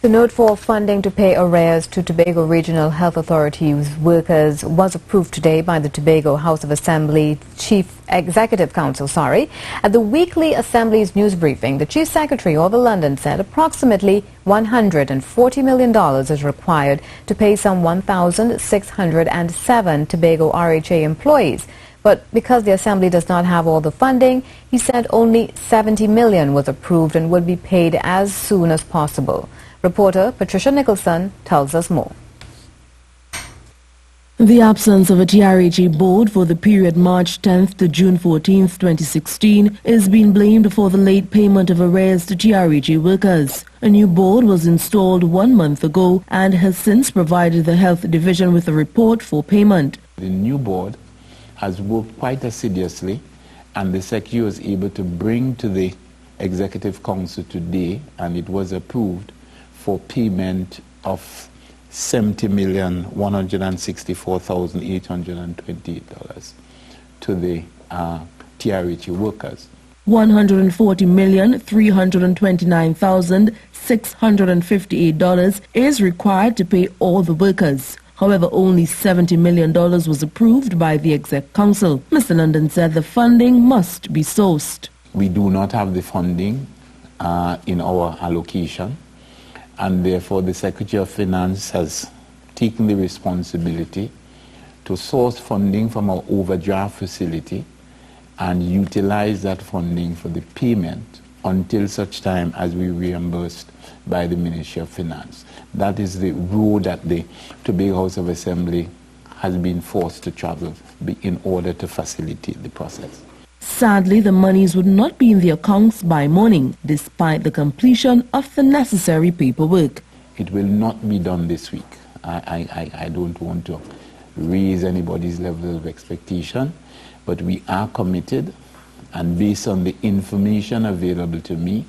The note for funding to pay arrears to Tobago Regional Health Authority's workers was approved today by the Tobago House of Assembly Chief Executive Council. At the weekly Assembly's news briefing, the Chief Secretary of London said approximately $140 million is required to pay some 1,607 Tobago RHA employees. But because the Assembly does not have all the funding, he said only $70 million was approved and would be paid as soon as possible. Reporter Patricia Nicholson tells us more. The absence of a TRHA board for the period March 10th to June 14th, 2016 is being blamed for the late payment of arrears to TRHA workers. A new board was installed 1 month ago and has since provided the Health Division with a report for payment. The new board has worked quite assiduously, and the Secretary was able to bring to the Executive Council today, and it was approved for payment of $70,164,828 to the TRHA workers. $140,329,658 is required to pay all the workers. However, only $70 million was approved by the Exec Council. Mr. London said the funding must be sourced. We do not have the funding in our allocation, and therefore the Secretary of Finance has taken the responsibility to source funding from our overdraft facility and utilize that funding for the payment until such time as we reimbursed by the Ministry of Finance. That is the road that the Tobago House of Assembly has been forced to travel in order to facilitate the process. Sadly, the monies would not be in the accounts by morning, despite the completion of the necessary paperwork. It will not be done this week. I don't want to raise anybody's level of expectation, but we are committed, and based on the information available to me,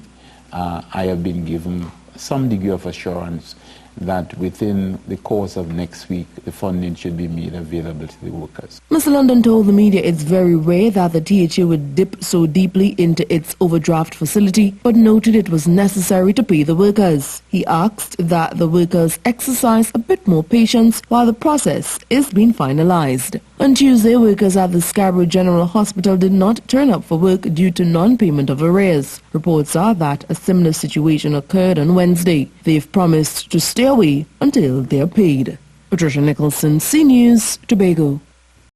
I have been given some degree of assurance that within the course of next week, the funding should be made available to the workers. Mr. London told the media it's very rare that the THA would dip so deeply into its overdraft facility, but noted it was necessary to pay the workers. He asked that the workers exercise a bit more patience while the process is being finalized. On Tuesday, workers at the Scarborough General Hospital did not turn up for work due to non-payment of arrears. Reports are that a similar situation occurred on Wednesday. They've promised to stay away until they're paid. Patricia Nicholson, CNews, Tobago.